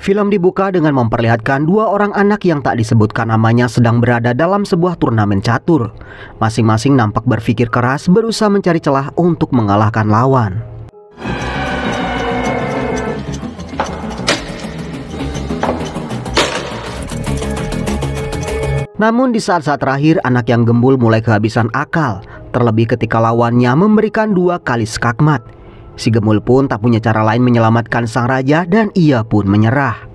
Film dibuka dengan memperlihatkan dua orang anak yang tak disebutkan namanya sedang berada dalam sebuah turnamen catur. Masing-masing nampak berpikir keras berusaha mencari celah untuk mengalahkan lawan. Namun di saat-saat terakhir anak yang gembul mulai kehabisan akal, terlebih ketika lawannya memberikan 2 kali skakmat. Si Gemul pun tak punya cara lain menyelamatkan sang raja dan ia pun menyerah.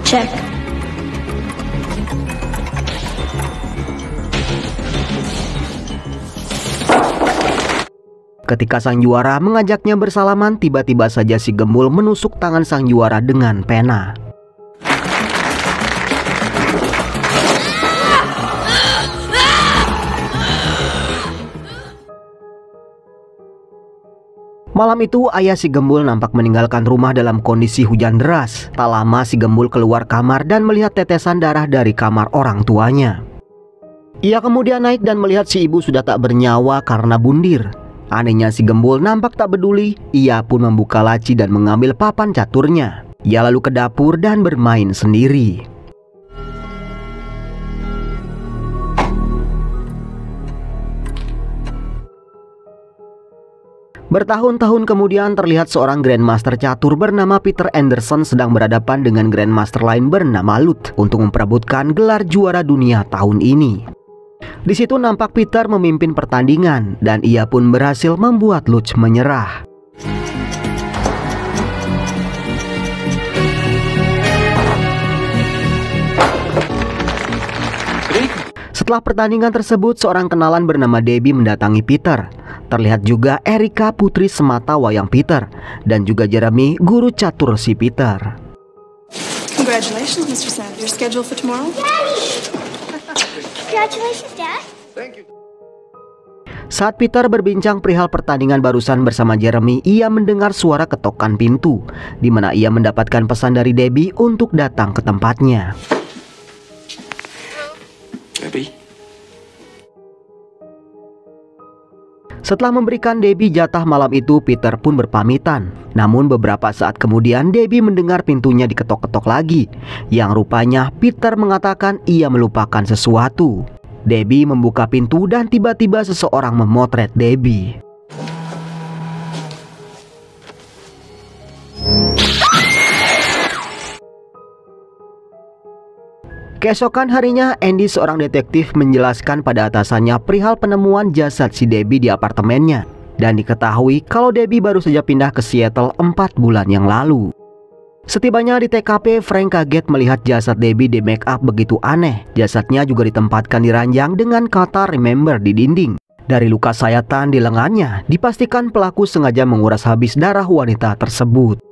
Check. Ketika sang juara mengajaknya bersalaman, tiba-tiba saja si Gemul menusuk tangan sang juara dengan pena. Malam itu ayah si Gembul nampak meninggalkan rumah dalam kondisi hujan deras. Tak lama si Gembul keluar kamar dan melihat tetesan darah dari kamar orang tuanya. Ia kemudian naik dan melihat si ibu sudah tak bernyawa karena bundir. Anehnya si Gembul nampak tak peduli. Ia pun membuka laci dan mengambil papan caturnya. Ia lalu ke dapur dan bermain sendiri. Bertahun-tahun kemudian terlihat seorang Grandmaster catur bernama Peter Anderson sedang berhadapan dengan Grandmaster lain bernama Lut untuk memperebutkan gelar juara dunia tahun ini. Di situ nampak Peter memimpin pertandingan dan ia pun berhasil membuat Lut menyerah. Setelah pertandingan tersebut, seorang kenalan bernama Debbie mendatangi Peter. Terlihat juga Erika, putri semata wayang Peter, dan juga Jeremy, guru catur si Peter. Congratulations, Mr. Sam. Your schedule for tomorrow? Congratulations, Dad. Thank you. Saat Peter berbincang perihal pertandingan barusan bersama Jeremy, ia mendengar suara ketokan pintu, di mana ia mendapatkan pesan dari Debbie untuk datang ke tempatnya. Debbie? Setelah memberikan Debbie jatah malam itu, Peter pun berpamitan. Namun beberapa saat kemudian Debbie mendengar pintunya diketok-ketok lagi. Yang rupanya Peter mengatakan ia melupakan sesuatu. Debbie membuka pintu dan tiba-tiba seseorang memotret Debbie. Keesokan harinya, Andy seorang detektif menjelaskan pada atasannya perihal penemuan jasad si Debbie di apartemennya. Dan diketahui kalau Debbie baru saja pindah ke Seattle 4 bulan yang lalu. Setibanya di TKP, Frank kaget melihat jasad Debbie di make up begitu aneh. Jasadnya juga ditempatkan di ranjang dengan kata "remember" di dinding. Dari luka sayatan di lengannya, dipastikan pelaku sengaja menguras habis darah wanita tersebut.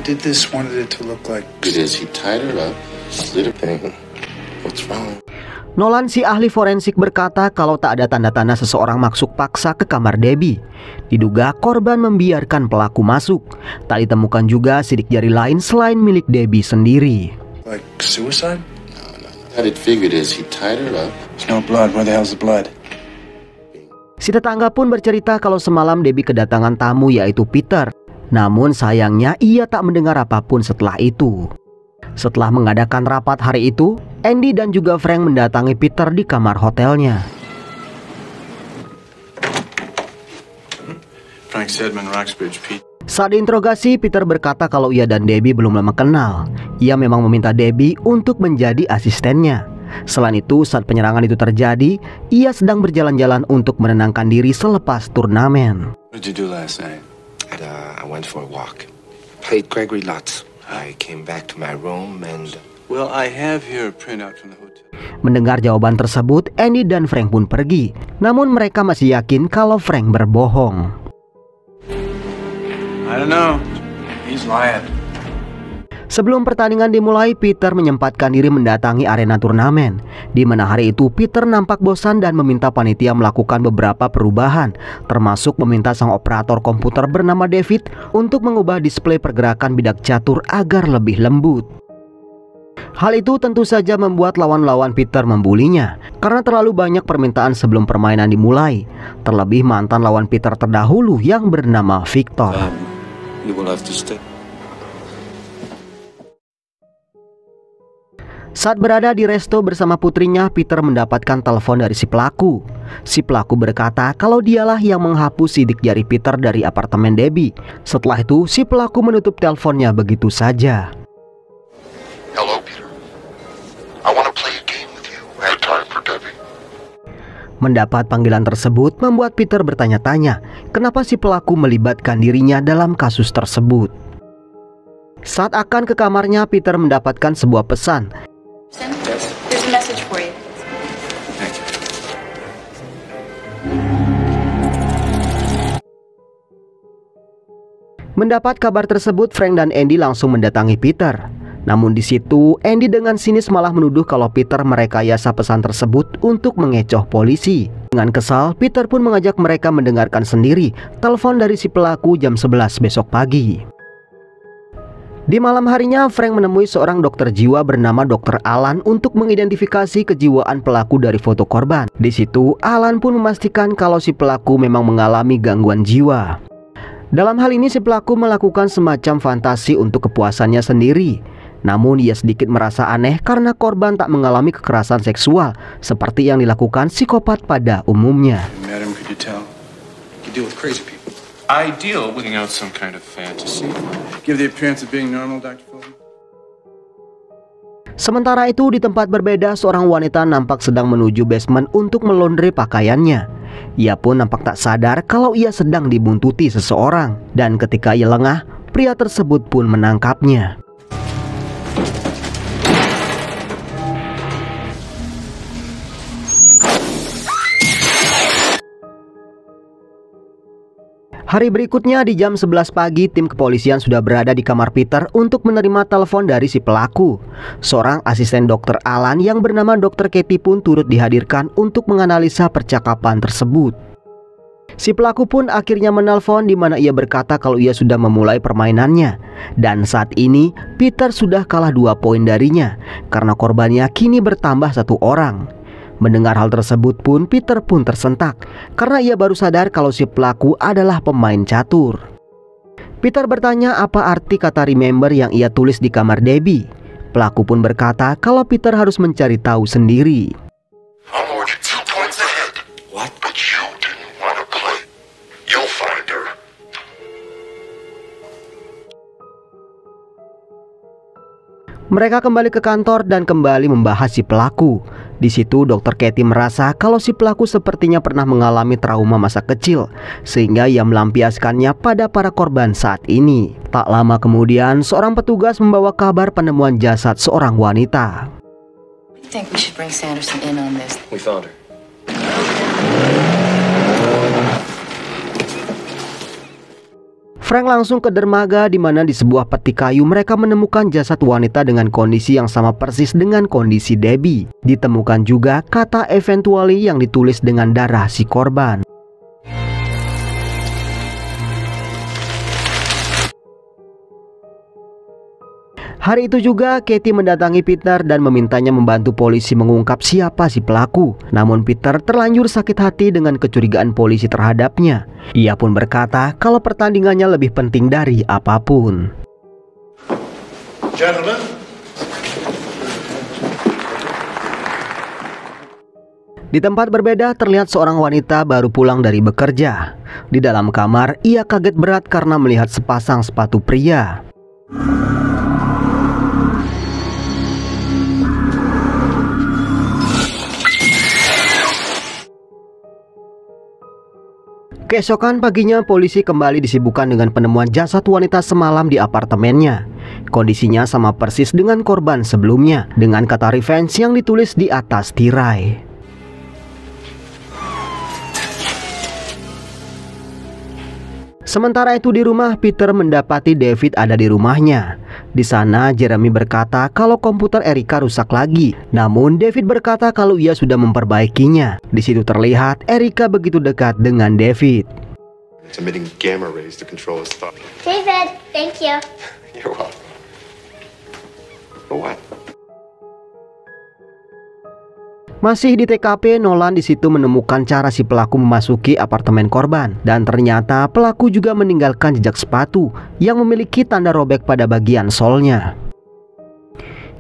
Did this wanted it to look like Because he tied her up, slit her. What's wrong? Nolan, si ahli forensik, berkata kalau tak ada tanda-tanda seseorang masuk paksa ke kamar Debbie. Diduga korban membiarkan pelaku masuk. Tak ditemukan juga sidik jari lain selain milik Debbie sendiri. like suicide? No. What it figured is he tied her up. There's no blood. Where the hell's the blood? Si tetangga pun bercerita kalau semalam Debbie kedatangan tamu yaitu Peter. Namun sayangnya ia tak mendengar apapun setelah itu. Setelah mengadakan rapat hari itu, Andy dan juga Frank mendatangi Peter di kamar hotelnya. Frank Sedman, Roxbridge, Pete. Saat diinterogasi, Peter berkata kalau ia dan Debbie belum lama kenal. Ia memang meminta Debbie untuk menjadi asistennya. Selain itu, saat penyerangan itu terjadi, ia sedang berjalan-jalan untuk menenangkan diri selepas turnamen. What did you do last night? I went for a walk. Played Gregory lots. I came back to my room and... Well, I have here a printout from the hotel. Mendengar jawaban tersebut, Andy dan Frank pun pergi. Namun mereka masih yakin kalau Frank berbohong. I don't know. He's lying. Sebelum pertandingan dimulai, Peter menyempatkan diri mendatangi arena turnamen. Di mana hari itu Peter nampak bosan dan meminta panitia melakukan beberapa perubahan, termasuk meminta sang operator komputer bernama David untuk mengubah display pergerakan bidak catur agar lebih lembut. Hal itu tentu saja membuat lawan-lawan Peter membulinya karena terlalu banyak permintaan sebelum permainan dimulai. Terlebih mantan lawan Peter terdahulu yang bernama Victor. You will have to stay. Saat berada di resto bersama putrinya, Peter mendapatkan telepon dari si pelaku. Si pelaku berkata kalau dialah yang menghapus sidik jari Peter dari apartemen Debbie. Setelah itu, si pelaku menutup teleponnya begitu saja. Hello, Peter. I want to play a game with you. I have time for Debbie. Mendapat panggilan tersebut membuat Peter bertanya-tanya kenapa si pelaku melibatkan dirinya dalam kasus tersebut. Saat akan ke kamarnya, Peter mendapatkan sebuah pesan. There's a message for you. Thank you. Mendapat kabar tersebut, Frank dan Andy langsung mendatangi Peter. Namun di situ, Andy dengan sinis malah menuduh kalau Peter merekayasa pesan tersebut untuk mengecoh polisi. Dengan kesal, Peter pun mengajak mereka mendengarkan sendiri telepon dari si pelaku jam 11 besok pagi. Di malam harinya, Frank menemui seorang dokter jiwa bernama Dr. Alan untuk mengidentifikasi kejiwaan pelaku dari foto korban. Di situ, Alan pun memastikan kalau si pelaku memang mengalami gangguan jiwa. Dalam hal ini, si pelaku melakukan semacam fantasi untuk kepuasannya sendiri. Namun ia sedikit merasa aneh karena korban tak mengalami kekerasan seksual seperti yang dilakukan psikopat pada umumnya. Madam, could you tell? You deal with crazy people. I deal with out some kind of fantasy. Give the appearance of being normal, Dr. Fulton. Sementara itu, di tempat berbeda, seorang wanita nampak sedang menuju basement untuk melondre pakaiannya. Ia pun nampak tak sadar kalau ia sedang dibuntuti seseorang. Dan ketika ia lengah, pria tersebut pun menangkapnya. Hari berikutnya di jam 11 pagi, tim kepolisian sudah berada di kamar Peter untuk menerima telepon dari si pelaku. Seorang asisten dokter Alan yang bernama Dr. Katie pun turut dihadirkan untuk menganalisa percakapan tersebut. Si pelaku pun akhirnya menelpon di mana ia berkata kalau ia sudah memulai permainannya. Dan saat ini Peter sudah kalah 2 poin darinya karena korbannya kini bertambah 1 orang. Mendengar hal tersebut pun Peter pun tersentak karena ia baru sadar kalau si pelaku adalah pemain catur. Peter bertanya apa arti kata remember yang ia tulis di kamar Debbie. Pelaku pun berkata kalau Peter harus mencari tahu sendiri. I'm already 2 points ahead. What? But you didn't want to play. You'll find her. Mereka kembali ke kantor dan kembali membahas si pelaku. Di situ Dr. Katie merasa kalau si pelaku sepertinya pernah mengalami trauma masa kecil sehingga ia melampiaskannya pada para korban saat ini. Tak lama kemudian, seorang petugas membawa kabar penemuan jasad seorang wanita. I think we should bring Sanderson in on this. We found her. Frank langsung ke dermaga di mana di sebuah peti kayu mereka menemukan jasad wanita dengan kondisi yang sama persis dengan kondisi Debbie. Ditemukan juga kata eventually yang ditulis dengan darah si korban. Hari itu juga Katie mendatangi Peter dan memintanya membantu polisi mengungkap siapa si pelaku. Namun Peter terlanjur sakit hati dengan kecurigaan polisi terhadapnya. Ia pun berkata kalau pertandingannya lebih penting dari apapun. Gentlemen. Di tempat berbeda terlihat seorang wanita baru pulang dari bekerja. Di dalam kamar ia kaget berat karena melihat sepasang sepatu pria. Keesokan paginya polisi kembali disibukkan dengan penemuan jasad wanita semalam di apartemennya. Kondisinya sama persis dengan korban sebelumnya, dengan kata revenge yang ditulis di atas tirai. Sementara itu di rumah, Peter mendapati David ada di rumahnya. Di sana Jeremy berkata kalau komputer Erika rusak lagi. Namun David berkata kalau ia sudah memperbaikinya. Di situ terlihat Erika begitu dekat dengan David. It's emitting gamma rays to control his thought. David, thank you. You're welcome. For what? Masih di TKP, Nolan di situ menemukan cara si pelaku memasuki apartemen korban, dan ternyata pelaku juga meninggalkan jejak sepatu yang memiliki tanda robek pada bagian solnya.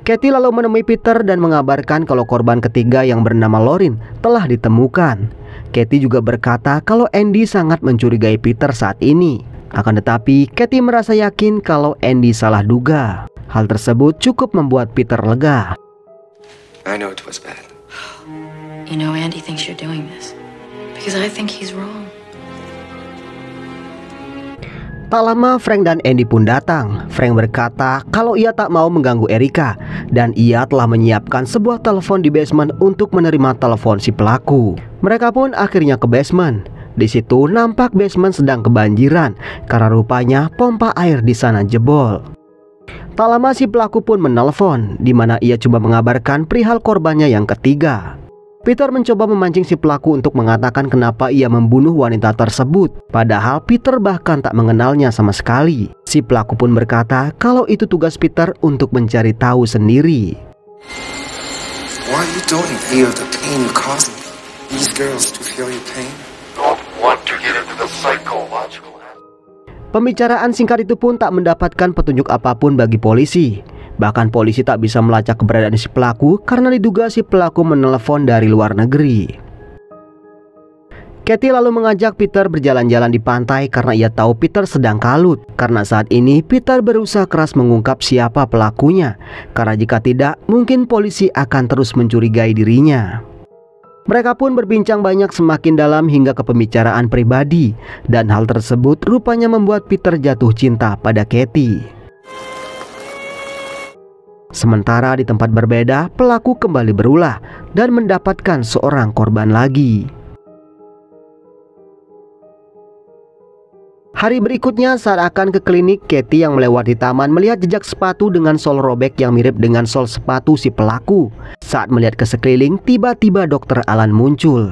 Katie lalu menemui Peter dan mengabarkan kalau korban ketiga yang bernama Lauren telah ditemukan. Katie juga berkata kalau Andy sangat mencurigai Peter saat ini. Akan tetapi, Katie merasa yakin kalau Andy salah duga. Hal tersebut cukup membuat Peter lega. I know it was bad. You know, Andy thinks you're doing this because I think he's wrong. Tak lama Frank dan Andy pun datang. Frank berkata kalau ia tak mau mengganggu Erika dan ia telah menyiapkan sebuah telepon di basement untuk menerima telepon si pelaku. Mereka pun akhirnya ke basement. Di situ nampak basement sedang kebanjiran karena rupanya pompa air di sana jebol. Tak lama si pelaku pun menelpon, di mana ia coba mengabarkan perihal korbannya yang ketiga. Peter mencoba memancing si pelaku untuk mengatakan kenapa ia membunuh wanita tersebut, padahal Peter bahkan tak mengenalnya sama sekali. Si pelaku pun berkata kalau itu tugas Peter untuk mencari tahu sendiri. Why you don't feel the pain you caused me? These girls to feel your pain? Don't want to get into the psychological. Pembicaraan singkat itu pun tak mendapatkan petunjuk apapun bagi polisi. Bahkan polisi tak bisa melacak keberadaan si pelaku karena diduga si pelaku menelepon dari luar negeri. Katie lalu mengajak Peter berjalan-jalan di pantai karena ia tahu Peter sedang kalut. Karena saat ini Peter berusaha keras mengungkap siapa pelakunya, karena jika tidak mungkin polisi akan terus mencurigai dirinya. Mereka pun berbincang banyak semakin dalam hingga ke pembicaraan pribadi, dan hal tersebut rupanya membuat Peter jatuh cinta pada Katie. Sementara di tempat berbeda, pelaku kembali berulah dan mendapatkan seorang korban lagi. Hari berikutnya saat akan ke klinik, Katie yang melewati taman melihat jejak sepatu dengan sol robek yang mirip dengan sol sepatu si pelaku. Saat melihat ke sekeliling, tiba-tiba Dr. Alan muncul.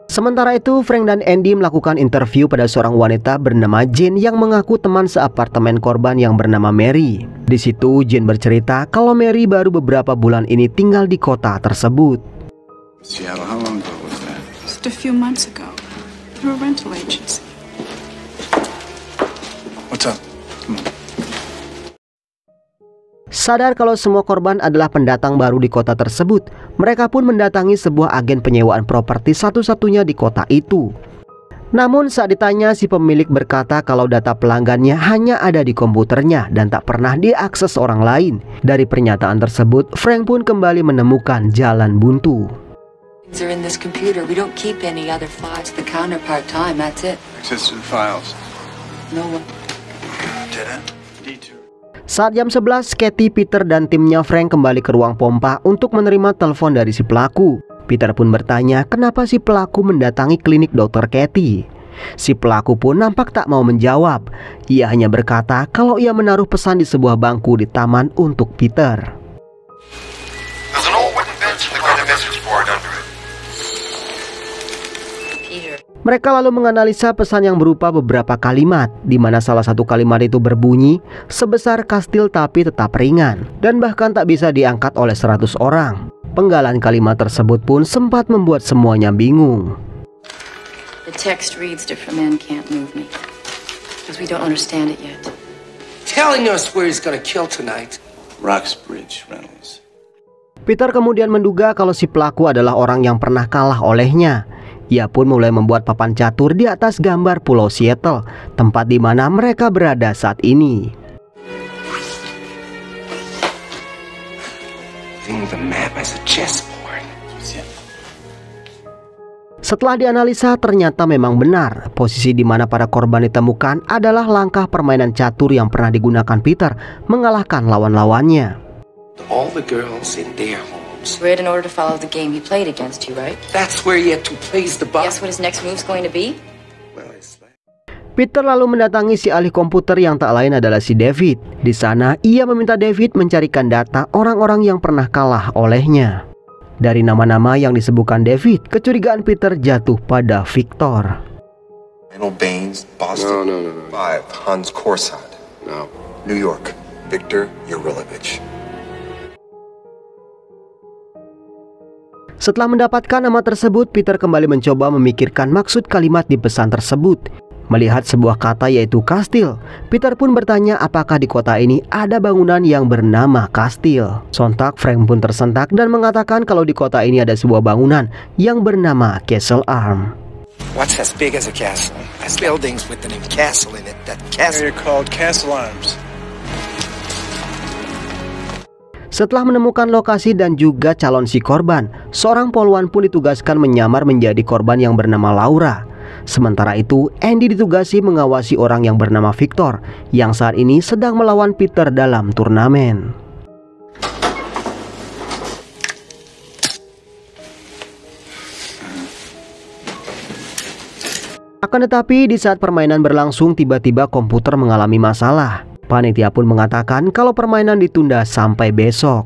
Sementara itu, Frank dan Andy melakukan interview pada seorang wanita bernama Jane yang mengaku teman seapartemen korban yang bernama Mary. Di situ, Jane bercerita kalau Mary baru beberapa bulan ini tinggal di kota tersebut. Seattle, how long ago was that? Just a few months ago, through a rental agency. What's up? Come on. Sadar kalau semua korban adalah pendatang baru di kota tersebut, mereka pun mendatangi sebuah agen penyewaan properti satu-satunya di kota itu. Namun saat ditanya, si pemilik berkata kalau data pelanggannya hanya ada di komputernya dan tak pernah diakses orang lain. Dari pernyataan tersebut, Frank pun kembali menemukan jalan buntu. Things are in this computer. We don't keep any other files. The counterpart time, that's it. Access to the files. No one. Dead end. Detour. Saat jam 11, Katie, Peter, dan timnya Frank kembali ke ruang pompa untuk menerima telepon dari si pelaku. Peter pun bertanya kenapa si pelaku mendatangi klinik Dr. Katie. Si pelaku pun nampak tak mau menjawab. Ia hanya berkata kalau ia menaruh pesan di sebuah bangku di taman untuk Peter. There's an old wooden bench with a message board under it. Peter. Mereka lalu menganalisa pesan yang berupa beberapa kalimat, di mana salah satu kalimat itu berbunyi sebesar kastil tapi tetap ringan dan bahkan tak bisa diangkat oleh 100 orang. Penggalan kalimat tersebut pun sempat membuat semuanya bingung. The text reads, different men can't move me. Because we don't understand it yet. Telling us where he's gonna kill tonight. Roxbridge Rentals. Peter kemudian menduga kalau si pelaku adalah orang yang pernah kalah olehnya. Ia pun mulai membuat papan catur di atas gambar Pulau Seattle, tempat di mana mereka berada saat ini. Think the map as a chessboard. Setelah dianalisa, ternyata memang benar. Posisi di mana para korban ditemukan adalah langkah permainan catur yang pernah digunakan Peter mengalahkan lawan-lawannya. All the girls in their homes. We're in order to follow the game he played against you, right? That's where he had to place the ball. Guess what his next move's going to be? Well, it's like... Peter lalu mendatangi si ahli komputer yang tak lain adalah si David. Di sana, ia meminta David mencarikan data orang-orang yang pernah kalah olehnya. Dari nama-nama yang disebutkan David, kecurigaan Peter jatuh pada Victor. Randall Baines, Boston. No. 5, Hans Korsad. No. New York, Victor Yurilovich. Setelah mendapatkan nama tersebut, Peter kembali mencoba memikirkan maksud kalimat di pesan tersebut. Melihat sebuah kata yaitu kastil, Peter pun bertanya apakah di kota ini ada bangunan yang bernama kastil. Sontak Frank pun tersentak dan mengatakan kalau di kota ini ada sebuah bangunan yang bernama Castle Arm. What's as big as a castle? As buildings with the name castle in it. That castle. They're called Castle Arms. Setelah menemukan lokasi dan juga calon si korban, seorang poluan pun ditugaskan menyamar menjadi korban yang bernama Laura. Sementara itu, Andy ditugasi mengawasi orang yang bernama Victor yang saat ini sedang melawan Peter dalam turnamen. Akan tetapi di saat permainan berlangsung, tiba-tiba komputer mengalami masalah. Panitia pun mengatakan kalau permainan ditunda sampai besok.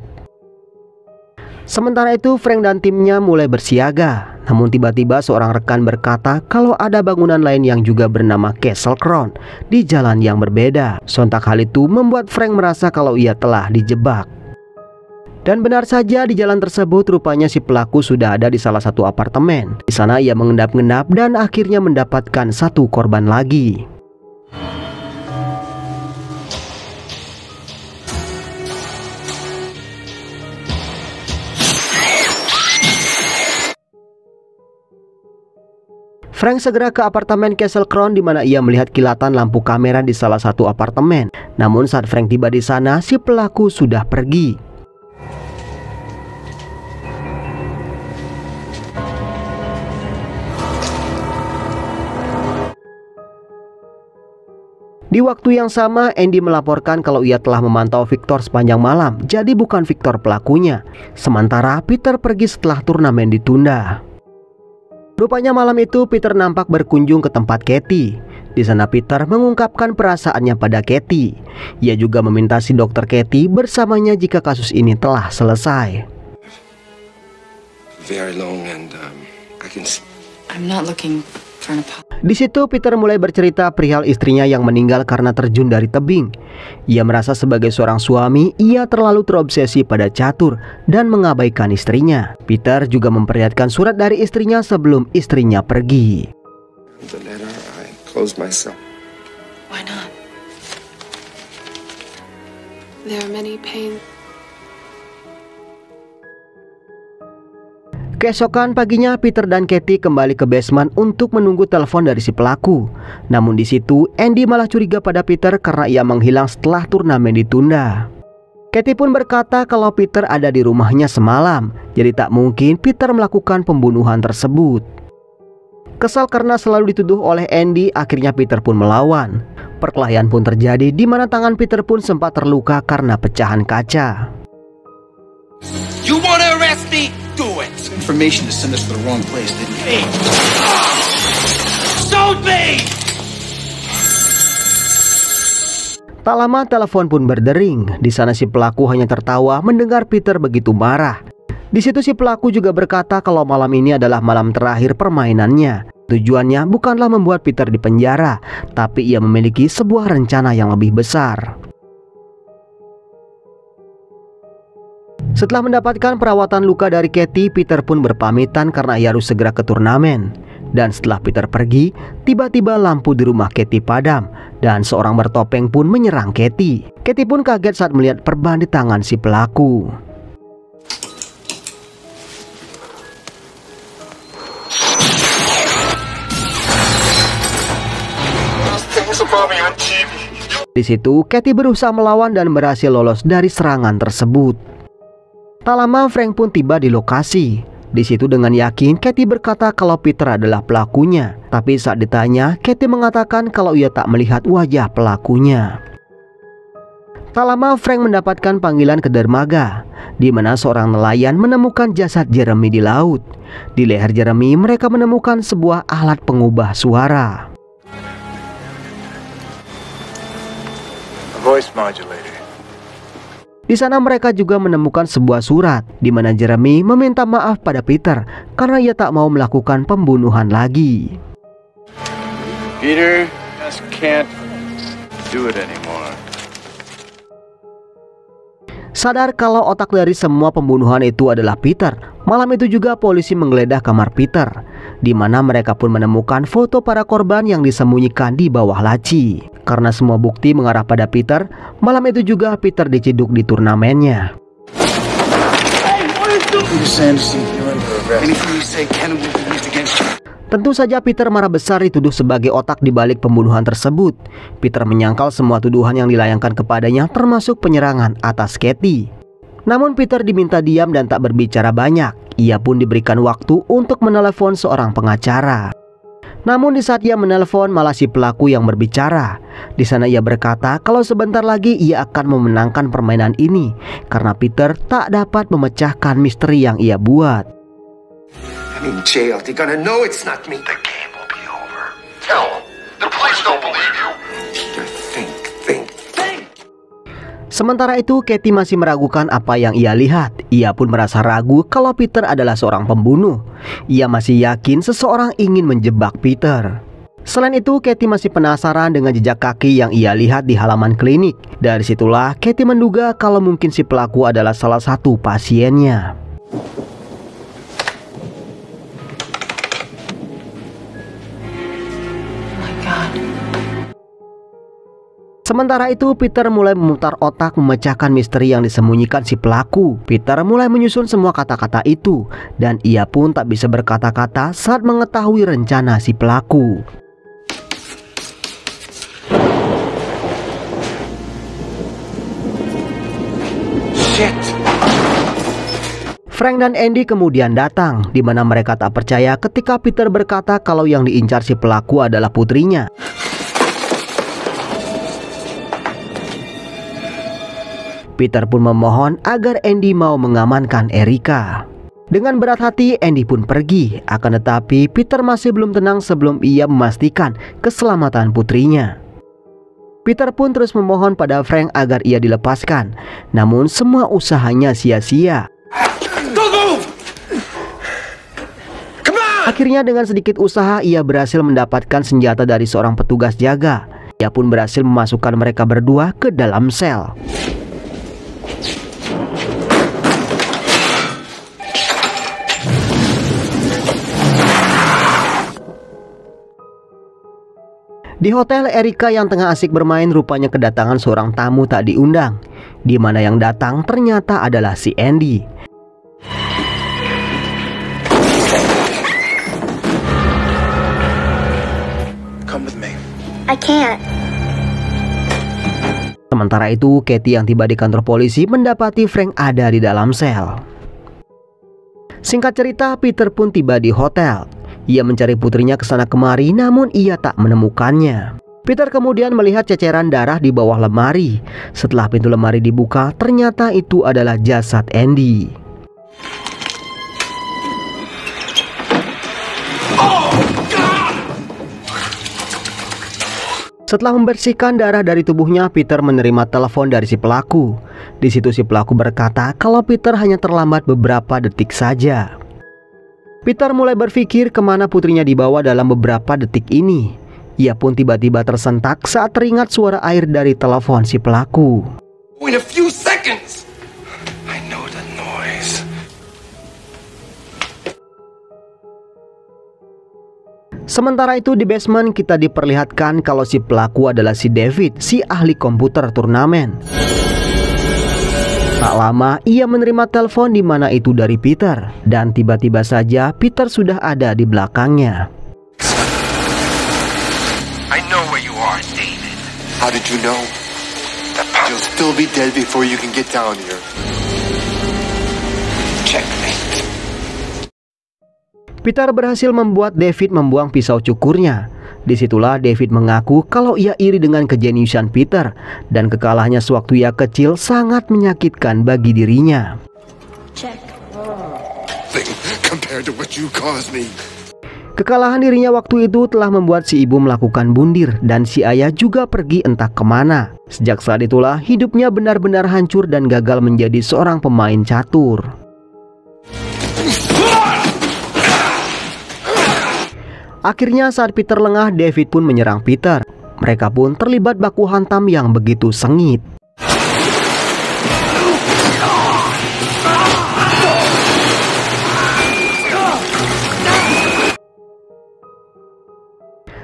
Sementara itu Frank dan timnya mulai bersiaga. Namun tiba-tiba seorang rekan berkata kalau ada bangunan lain yang juga bernama Castle Crown di jalan yang berbeda. Sontak hal itu membuat Frank merasa kalau ia telah dijebak. Dan benar saja, di jalan tersebut rupanya si pelaku sudah ada di salah satu apartemen. Di sana ia mengendap-endap dan akhirnya mendapatkan satu korban lagi. Frank segera ke apartemen Castle Crown di mana ia melihat kilatan lampu kamera di salah satu apartemen. Namun saat Frank tiba di sana, si pelaku sudah pergi. Di waktu yang sama, Andy melaporkan kalau ia telah memantau Victor sepanjang malam, jadi bukan Victor pelakunya. Sementara Peter pergi setelah turnamen ditunda. Rupanya malam itu Peter nampak berkunjung ke tempat Katie. Di sana Peter mengungkapkan perasaannya pada Katie. Ia juga meminta si dokter Katie bersamanya jika kasus ini telah selesai. Very long and I can see. I'm not looking for an apology. Di situ Peter mulai bercerita perihal istrinya yang meninggal karena terjun dari tebing. Ia merasa sebagai seorang suami, ia terlalu terobsesi pada catur dan mengabaikan istrinya. Peter juga memperlihatkan surat dari istrinya sebelum istrinya pergi. The letter, I closed myself. Why not? There are many pains. Keesokan paginya Peter dan Katie kembali ke basement untuk menunggu telepon dari si pelaku. Namun di situ Andy malah curiga pada Peter karena ia menghilang setelah turnamen ditunda. Katie pun berkata kalau Peter ada di rumahnya semalam, jadi tak mungkin Peter melakukan pembunuhan tersebut. Kesal karena selalu dituduh oleh Andy, akhirnya Peter pun melawan. Perkelahian pun terjadi di mana tangan Peter pun sempat terluka karena pecahan kaca. You wanna arrest me? Do it! Information to send us to the wrong place, didn't you? Shoot me! Tak lama telepon pun berdering. Di sana si pelaku hanya tertawa mendengar Peter begitu marah. Di situ si pelaku juga berkata kalau malam ini adalah malam terakhir permainannya. Tujuannya bukanlah membuat Peter dipenjara, tapi ia memiliki sebuah rencana yang lebih besar. Setelah mendapatkan perawatan luka dari Katie, Peter pun berpamitan karena ia harus segera ke turnamen. Dan setelah Peter pergi, tiba-tiba lampu di rumah Katie padam dan seorang bertopeng pun menyerang Katie. Katie pun kaget saat melihat perban di tangan si pelaku. Di situ Katie berusaha melawan dan berhasil lolos dari serangan tersebut. Tak lama Frank pun tiba di lokasi. Di situ dengan yakin Katie berkata kalau Peter adalah pelakunya. Tapi saat ditanya, Katie mengatakan kalau ia tak melihat wajah pelakunya. Tak lama Frank mendapatkan panggilan ke dermaga, di mana seorang nelayan menemukan jasad Jeremy di laut. Di leher Jeremy mereka menemukan sebuah alat pengubah suara. Voice modulator. Di sana mereka juga menemukan sebuah surat di mana Jeremy meminta maaf pada Peter karena ia tak mau melakukan pembunuhan lagi. Peter just can't do it anymore. Sadar kalau otak dari semua pembunuhan itu adalah Peter, malam itu juga polisi menggeledah kamar Peter, di mana mereka pun menemukan foto para korban yang disembunyikan di bawah laci. Karena semua bukti mengarah pada Peter, malam itu juga Peter diciduk di turnamennya. Tentu saja Peter marah besar dituduh sebagai otak di balik pembunuhan tersebut. Peter menyangkal semua tuduhan yang dilayangkan kepadanya termasuk penyerangan atas Katie. Namun Peter diminta diam dan tak berbicara banyak. Ia pun diberikan waktu untuk menelepon seorang pengacara. Namun di saat ia menelepon malah si pelaku yang berbicara. Di sana ia berkata kalau sebentar lagi ia akan memenangkan permainan ini karena Peter tak dapat memecahkan misteri yang ia buat. I'm in jail. They're gonna know it's not me. The game will be over. Tell them. The police don't believe you. Peter, think. Sementara itu Katie masih meragukan apa yang ia lihat. Ia pun merasa ragu kalau Peter adalah seorang pembunuh. Ia masih yakin seseorang ingin menjebak Peter. Selain itu Katie masih penasaran dengan jejak kaki yang ia lihat di halaman klinik. Dari situlah Katie menduga kalau mungkin si pelaku adalah salah satu pasiennya. Sementara itu Peter mulai memutar otak memecahkan misteri yang disembunyikan si pelaku. Peter mulai menyusun semua kata-kata itu dan ia pun tak bisa berkata-kata saat mengetahui rencana si pelaku. Shit. Frank dan Andy kemudian datang, di mana mereka tak percaya ketika Peter berkata kalau yang diincar si pelaku adalah putrinya. Peter pun memohon agar Andy mau mengamankan Erica. Dengan berat hati Andy pun pergi, akan tetapi Peter masih belum tenang sebelum ia memastikan keselamatan putrinya. Peter pun terus memohon pada Frank agar ia dilepaskan, namun semua usahanya sia-sia. Akhirnya dengan sedikit usaha ia berhasil mendapatkan senjata dari seorang petugas jaga. Ia pun berhasil memasukkan mereka berdua ke dalam sel. Di hotel, Erica yang tengah asik bermain rupanya kedatangan seorang tamu tak diundang, di mana yang datang ternyata adalah si Andy. Come with me. I can't. Sementara itu, Katie yang tiba di kantor polisi mendapati Frank ada di dalam sel. Singkat cerita, Peter pun tiba di hotel. Ia mencari putrinya ke sana kemari, namun ia tak menemukannya. Peter kemudian melihat ceceran darah di bawah lemari. Setelah pintu lemari dibuka, ternyata itu adalah jasad Andy. Setelah membersihkan darah dari tubuhnya, Peter menerima telepon dari si pelaku. Di situ si pelaku berkata kalau Peter hanya terlambat beberapa detik saja. Peter mulai berpikir kemana putrinya dibawa dalam beberapa detik ini. Ia pun tiba-tiba tersentak saat teringat suara air dari telepon si pelaku. In a few seconds. I know the noise. Sementara itu di basement kita diperlihatkan kalau si pelaku adalah si David, si ahli komputer turnamen. Tak lama ia menerima telepon di mana itu dari Peter, dan tiba-tiba saja Peter sudah ada di belakangnya. I know where you are, David. How did you know? You'll still be dead before you can get down here. Checkmate. Peter berhasil membuat David membuang pisau cukurnya. Disitulah David mengaku kalau ia iri dengan kejeniusan Peter dan kekalahannya sewaktu ia kecil sangat menyakitkan bagi dirinya. Compared to what you caused me. Kekalahan dirinya waktu itu telah membuat si ibu melakukan bundir dan si ayah juga pergi entah kemana. Sejak saat itulah hidupnya benar-benar hancur dan gagal menjadi seorang pemain catur. Akhirnya saat Peter lengah, David pun menyerang Peter. Mereka pun terlibat baku hantam yang begitu sengit.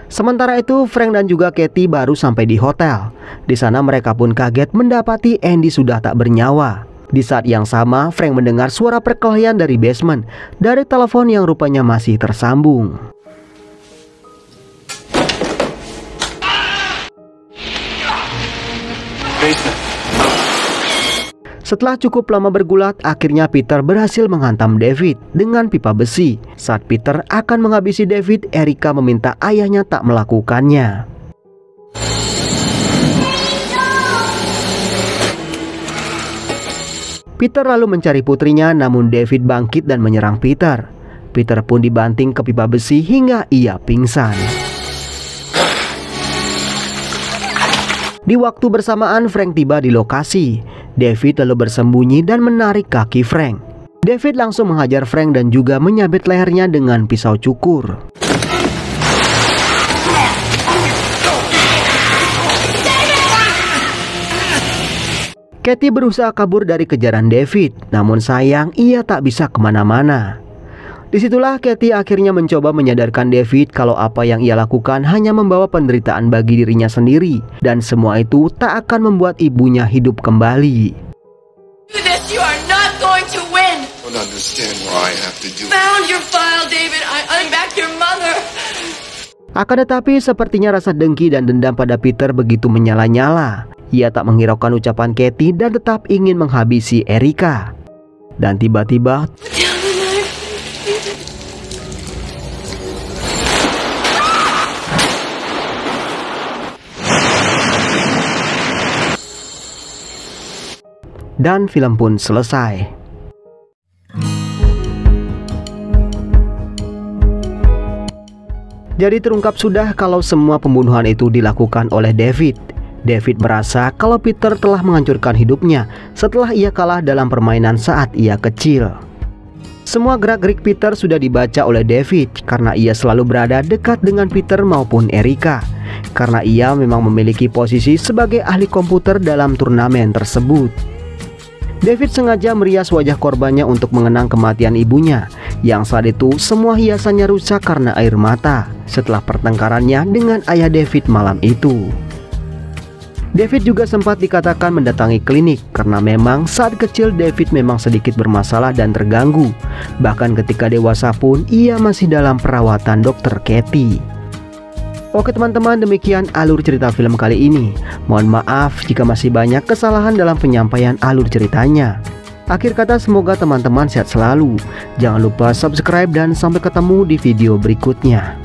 Sementara itu, Frank dan juga Katie baru sampai di hotel. Di sana mereka pun kaget mendapati Andy sudah tak bernyawa. Di saat yang sama, Frank mendengar suara perkelahian dari basement dari telepon yang rupanya masih tersambung. Setelah cukup lama bergulat, akhirnya Peter berhasil menghantam David dengan pipa besi. Saat Peter akan menghabisi David, Erica meminta ayahnya tak melakukannya. Peter lalu mencari putrinya, namun David bangkit dan menyerang Peter. Peter pun dibanting ke pipa besi hingga ia pingsan. Di waktu bersamaan, Frank tiba di lokasi. David lalu bersembunyi dan menarik kaki Frank. David langsung menghajar Frank dan juga menyabet lehernya dengan pisau cukur. Katie berusaha kabur dari kejaran David, namun sayang ia tak bisa kemana-mana. Disitulah Katie akhirnya mencoba menyadarkan David kalau apa yang ia lakukan hanya membawa penderitaan bagi dirinya sendiri, dan semua itu tak akan membuat ibunya hidup kembali. Do this, you are not going to win. I don't understand why I have to do it. Found your file, David. I'm back your mother. Akan tetapi sepertinya rasa dengki dan dendam pada Peter begitu menyala-nyala. Ia tak menghiraukan ucapan Katie dan tetap ingin menghabisi Erica. Dan tiba-tiba dan film pun selesai. Jadi terungkap sudah kalau semua pembunuhan itu dilakukan oleh David. David merasa kalau Peter telah menghancurkan hidupnya setelah ia kalah dalam permainan saat ia kecil. Semua gerak-gerik Peter sudah dibaca oleh David karena ia selalu berada dekat dengan Peter maupun Erica. Karena ia memang memiliki posisi sebagai ahli komputer dalam turnamen tersebut. David sengaja merias wajah korbannya untuk mengenang kematian ibunya, yang saat itu semua hiasannya rusak karena air mata setelah pertengkarannya dengan ayah David malam itu. David juga sempat dikatakan mendatangi klinik karena memang saat kecil David memang sedikit bermasalah dan terganggu. Bahkan ketika dewasa pun ia masih dalam perawatan dokter Katie. Oke teman-teman, demikian alur cerita film kali ini. Mohon maaf jika masih banyak kesalahan dalam penyampaian alur ceritanya. Akhir kata, semoga teman-teman sehat selalu. Jangan lupa subscribe dan sampai ketemu di video berikutnya.